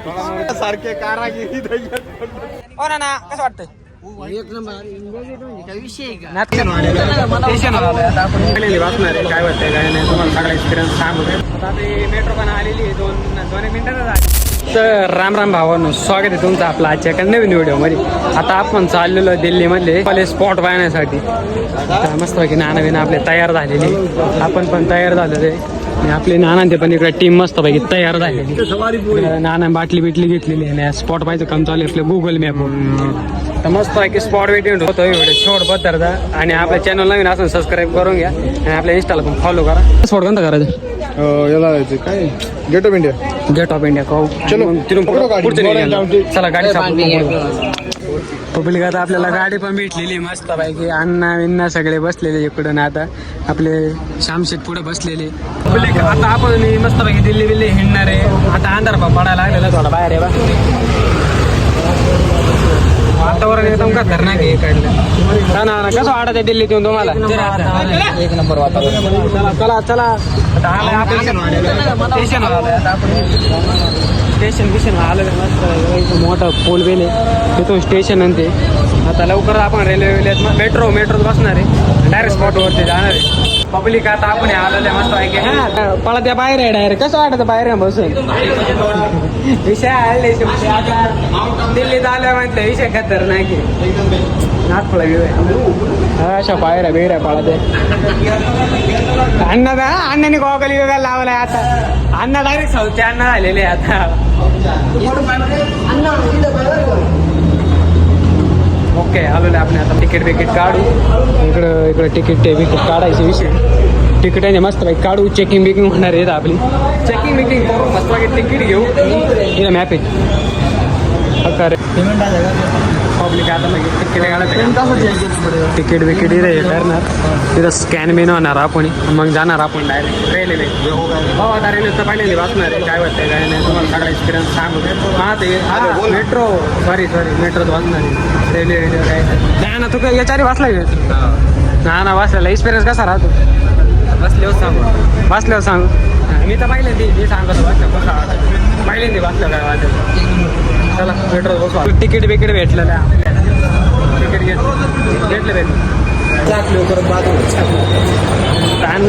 सारखे कारागिरी हो ना कसं वाटतंय एक नंबर काय विषय आहे का? वाचणार आहे काय वाटतंय काय नाही तुम्हाला सगळा एक्सपिरियन्स सांगू आता ते मेट्रो पण आलेली आहे दोन मिनिटातच. तर राम राम भावांनो, स्वागत आहे तुमचं आपलं आजच्या एका नवीन व्हिडिओमध्ये. आता आपण चाललेलो आहे दिल्लीमधले पहिले स्पॉट पाहण्यासाठी. मस्तपैकी नाना बिना आपले तयार झालेले, आपण पण तयार झालेलो आहे आणि आपले नानांचे पण इकडे टीम मस्तपैकी तयार झालेली. नाना बाटली बिटली घेतलेली आहे. स्पॉट पाहायचं काम चालू आहे आपलं गुगल मॅपवर. तर मस्त आहे की स्पॉट वेटिंग होतो व्हिडिओ शेवट पत्ता आणि आपल्या चॅनल नवीन असून सबस्क्राईब करून घ्या आणि आपल्या इंस्टाला पण फॉलो करा. स्पॉट कोणता करायचं याला काय gate of India. Gate of India का चलो चला गाडी पब्लिक. आता आपल्याला गाडी पण भेटलेली मस्त पैकी. अण्णा विन्ना सगळे बसलेले इकडून. आता आपले श्यामशेट पुढे बसलेले पब्लिक. आता आपण मस्त पैकी दिल्ली बिल्ली हिंडणार आहे. आता अंधार पडायला लागलेला थोडा बाहेर आहे बा. वातावरण एकदम खतरनाक आहे इकडलं. ना कसं वाटत आहे दिल्लीत येऊन तुम्हाला? एक नंबर वातावरण. चला चला चला आता आलाय आपण स्टेशनवर आलोय. आता आपण स्टेशन आलं मस्त मोठं पूल बेले तिथून स्टेशन आणते. आता लवकर आपण रेल्वे मेट्रोत बसणार आहे. डायरेक्ट स्पॉटवरती जाणार आहे पब्लिक. आता आपण आलेलं आहे मस्त आहे. पळा त्या बाहेर आहे डायरेक्ट. कसं वाटतं बाहेर बसून? विषय आले दिल्लीत आलं म्हटलं विषय खतरनाक आहे. नाथ फळा घेऊया अशा बाहेर बेर पळा ते. अण्णाने गोगली वेगळा लावलाय. आता अण्णा डायरेक्ट साऊथचे अण्णा झालेले आता. ओके आलेलं आपण आता तिकीट बिकीट काढू. इकडं तिकीट काढायचे विषय. तिकीट आहे मस्त बाईक काढू. चेकिंग बिकिंग होणार आहे आपली. चेकिंग बिकिंग करू मस्त बाईक तिकीट घेऊ. इथं मॅप आहे पब्लिक. आता तिकीट काढायचं तिकीट बिकीट इथं हे करणार. तिथं स्कॅन बिन होणार आपण. मग जाणार आपण डायरेक्ट रेल्वे. हो आता रेल्वेचं पहिल्यांदा वाचणार आहे काय वाटतंय काय नाही तुम्हाला सगळा एक्सपिरियन्स सांगू. हा ते मेट्रो सॉरी मेट्रोत वाचणार आहे. रेल्वे काय नाही ना. तू काय याच्यावर वाचला ना वाचलेला एक्सपिरियन्स कसा राहतो? बसल्यावर सांगू. मी तर पहिल्यांदा मी सांगतो वाचलं पहिल्यांदा वाचलं काय वाचायचं. चला मेट्रो बसू. तिकीट बिकीट भेटलेलं आहे आपल्याला. तिकीट भेटलं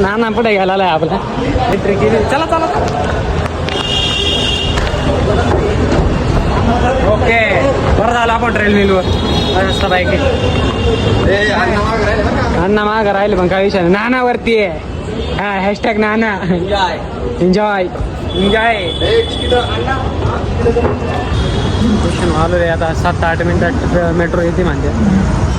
नाना पुढे घ्यायला आहे आपला. एंट्री केली. चला चला ओके बरं झालं आपण रेल्वेवर मस्त बाईक. अण्णा मागं राहिले पण काय विषय नाही. नानावरती आहे हा हॅशटॅग नाना. एन्जॉय आलो रे. आता 7-8 मिनिटात मेट्रो येते म्हणते.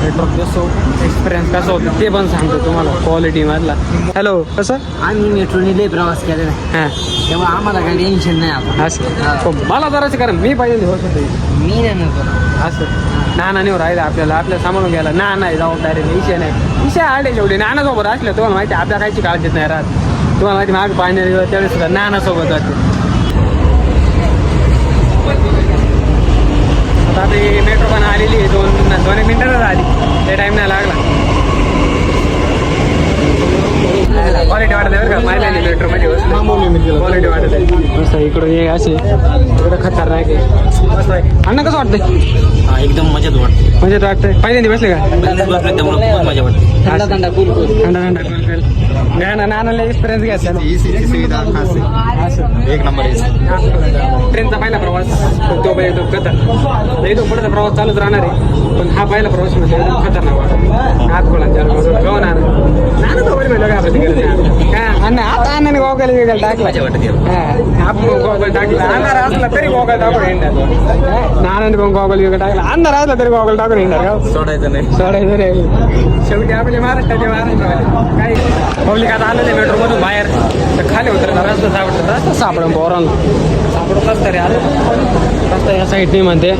मेट्रो कसं एक्सपिरियन्स कसं होतं ते पण सांगतो तुम्हाला क्वालिटी मधला. हॅलो कसं? आम्ही मेट्रोने लय प्रवास केलेला आहे हां तेव्हा आम्हाला काही टेन्शन नाही. आपण असं मला जराचं कारण मी पाहिजे दिवस होतो मी नाही म्हणतो असं. नानाने राहिलं आपल्याला सांभाळून घ्यायला. नाही जबाबदारी विषय नाही. विषय आले शेवटी नानासोबत असलं तुम्हाला माहिती आपल्या काहीची काळजीत नाही राहत. तुम्हाला माहिती माग पाहण्या त्यावेळेस सुद्धा नानासोबत जाते. आता ते मेट्रो पण आलेली आहे. दोन मिनिटातच आली. ते टाईम नाही लागला. क्वालिटी वाटत आहे बरं का माहिती मेट्रोमध्ये क्वालिटी वाटत आहे मस्त. इकडून ये असे इकडं खतरनाक आहे मस्त आहे. अण्णा कसं वाटतंय? एकदम मजेत वाटते. मजेत वाटतंय. पहिल्यांदा बसले का? त्यामुळे मजा वाटते. थंडा नानाला एक्सपिरियन्स घ्यायचा. एक नंबर. ट्रेनचा पहिला प्रवास तो खतरनाक. इथून पुढचा प्रवास चालूच राहणार आहे पण हा पहिला प्रवास म्हणजे एकदम खतरनाक वाटतो. हात खोलांच्या गवणार नाना तो बरी म्हणलं का आपल्या तिकडे अण्णा. आता अण्णाने गोगल वेगळं टाकला. आपण गोगल टाकला. अंधार असला तरी गोगल टाकून हिंडणार. नानाने पण गोगल वेगळं टाकला. अंधार असला तरी गोगल टाकून हिंडणार का? सोडायचं नाही. शेवटी आपले महाराष्ट्राचे काय पब्लिक. आता आलेलं आहे मेट्रोमधून बाहेर तर खाली उतरला. रस्ता सापडून पोरांना सापडून रस्ता रे आले. रस्ता या साईडने म्हणते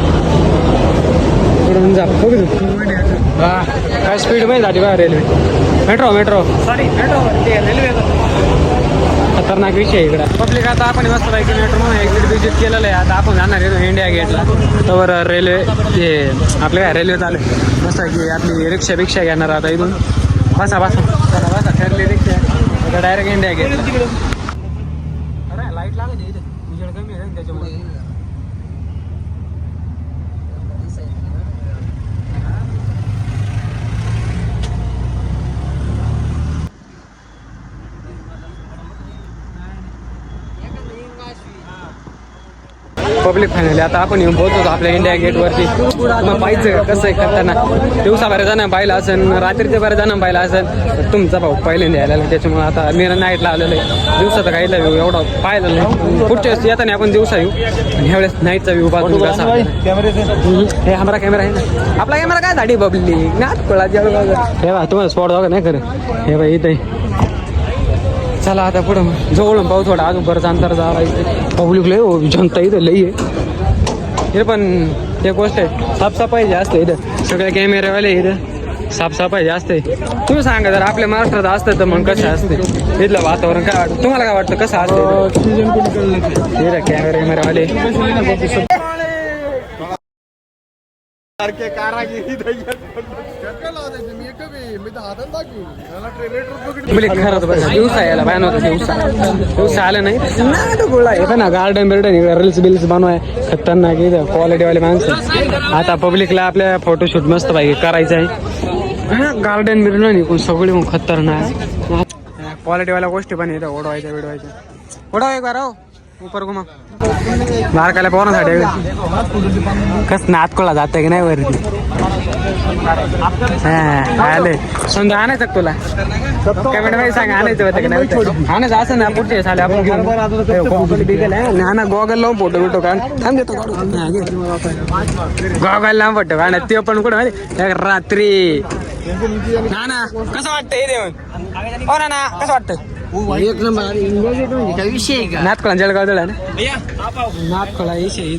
काय स्पीड मध्ये जाते बघा railway. Metro sorry metro railway खतरनाक विषय इकडे पब्लिक. आता आपण मस्त पैकी मेट्रो म्हणून एक्झिट विजिट केलेलं आहे. आता आपण जाणार येतो इंडिया गेटला. तर रेल्वे हे आपल्या काय रेल्वे चालू मस्त की आपली रिक्षा घेणार आता इथून. बसा ठरली रिक्षा आता डायरेक्ट इंडिया गेट. अरे लाईट लागत इथे उजेड कमी आहे त्याच्यामुळे. पब्लिक फायनली आता आपण येऊन पोहोचतो आपल्या इंडिया गेटवरती. मग पाहिजे कसं आहे करताना दिवसा बऱ्याच जण पाहिलं असेल, रात्रीचे बऱ्याच जण पाहिलं असेल. तुमचा भाऊ पहिल्यांदा यायला त्याच्यामुळे आता मी नाईटला आलेलं आहे. दिवसाचा काहीला व्ह्यू एवढा पाहिलं नाही. पुढच्या वेळेस येताना आपण दिवसा येऊ आणि ह्यावेळेस नाईटचा व्ह्यू पाहतो कसा. हे आमरा कॅमेरा आहे ना, आपला कॅमेरा काय झाडी बबली नात कोळा हे बा तुम्हाला स्पॉट बघा नाही खरं. हे बाई इथे चला आता पुढं जवळून पाहू थोडा अजून बरंच अंतर जायचं. पब्लिक लय हो जनता इथं लई आहे. हे पण एक गोष्ट आहे साफसफाई जास्त आहे इथं. सगळे कॅमेरेवाले इथं साफसफाई जास्त आहे. तुम्ही सांगा जर आपल्या महाराष्ट्रात असतं तर मग कसं असते इथलं वातावरण काय वाटतं तुम्हाला? काय वाटतं कसं असतं इथं कॅमेरेवाले सारखे कारागिरी खरंच बघा दिवसा यायला बाय नव्हतं. दिवसा आलं नाही ना गोळा आहे पण गार्डन बिर्डन रील्स बिल्स बनवाय खतरनाक इथं क्वालिटीवाले माणसं. आता पब्लिकला आपल्या फोटोशूट मस्त पाहिजे करायचं आहे. हा गार्डन बिर्डन इकडून सगळे मग खतरनाक क्वालिटीवाल्या गोष्टी पण इथं ओढवायच्या बिडवायच्या. ओढाव एक बार उपर घुमा बारकाल्या पोरांसाठी कस नातकोला जाते की नाही वरती. आले समजा आणायचं तुला कमेंट सांग आणायचं होतं की नाही आणायचं असं ना पुढचे झाले आपण नाना गॉगल लावून फोटो बिटो काढ थांब देतो गॉगल लावून फोटो काढ ते पण कुठं रात्री. नाना कसं वाटतं हे देऊन हो ना कसं वाटतं? एक नंबर विषय का नातखोळा जळगाव दळ ना नातखोळा विषय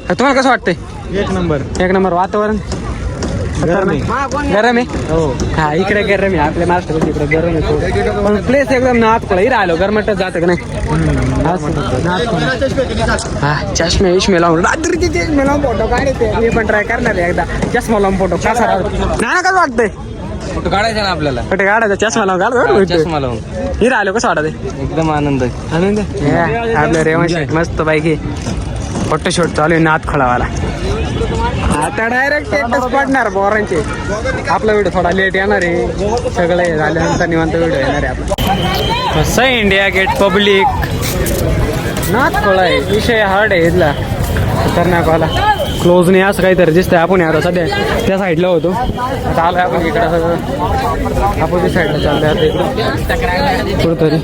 तुम्हाला कसं वाटतंय? एक नंबर वातावरण गरम आहे. हो हा इकडे गरम आहे आपल्या महाराष्ट्रात इकडे गरम आहे पण प्लेस एकदम नातखोळा इथं आलो गरमटच जातं का नाही. हा चष्मे विष्मे लावून रात्रीचे चष्मे लावून फोटो काढायचे मी पण ट्राय करणार आहे एकदा. चष्मा लावून फोटो कसा नाना कसं वाटतंय? फोटो काढायचा ना आपल्याला. कुठे काढायचा चष्मा लावून काढ चष्मा लावून हिर आलो कसं वाटत? एकदम आनंद आनंद आपलं रेवण मस्त पैकी फोटोशूट चालू आहे नातखोळावाला. आता डायरेक्ट टेटच पडणार बोरांचे. आपला व्हिडिओ थोडा लेट येणार आहे सगळं झाल्यानंतर निवांत व्हिडिओ येणार आहे आपला. कसं आहे इंडिया गेट पब्लिक नातखोळा आहे विषय हार्ड आहे इथला खतरनाकवाला. क्लोज नाही असं काहीतरी दिसतंय. आपण आता सध्या त्या साईडला होतो आता आलोय आपण इकडं सगळं अपोजिट साईडला चाललंय आता इकडं कुठंतरी.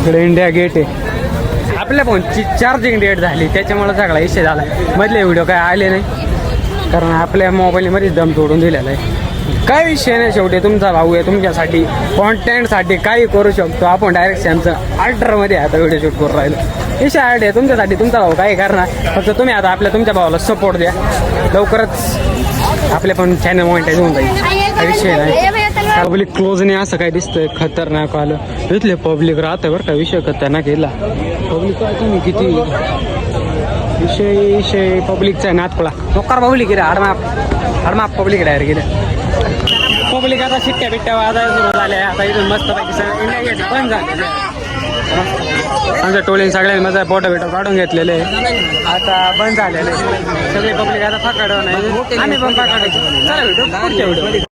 इकडे इंडिया गेट आहे. आपल्या फोनची चार्जिंग डेट झाली त्याच्यामुळे सगळा विषय झाला. मधले व्हिडिओ काय आले नाही कारण आपल्या मोबाईलमध्ये दम तोडून दिलेला आहे. काय विषय नाही शेवटी तुमचा भाऊ आहे तुमच्यासाठी कॉन्टेंटसाठी काही करू शकतो आपण. डायरेक्ट सॅमसंग अल्ट्रामध्ये आता व्हिडिओ शूट करून राहिलो. विषय आहे तुमच्यासाठी तुमचा भाऊ काय करणार फक्त तुम्ही आता आपल्या तुमच्या भावाला सपोर्ट द्या. लवकरच आपले पण चॅनल मॉनिटाईज होऊन जाईल काही विषय नाही. पब्लिक क्लोज नाही असं काय दिसतंय खतरनाक आलं. इथले पब्लिक राहतं बरं का विषय खतरनाक केला. पब्लिक तुम्ही किती विषय पब्लिकचा नातखोळा नोकर पब्लिक रे हाडमाप पब्लिक डायरेक्ट गेलं. पब्लिक आता शिट्ट्या बिट्ट्या वाजायला सुरू झाल्या. आता इथून मस्त पैकी इंडिया गेट पण झाले. आमच्या टोळीने सगळ्यांनी माझा फोटो बिटो काढून घेतलेले आता बंद झालेले सगळे पब्लिक आता पकडव नाही. आम्ही पण पकडायचं. चला भेटू पुढच्या व्हिडिओ.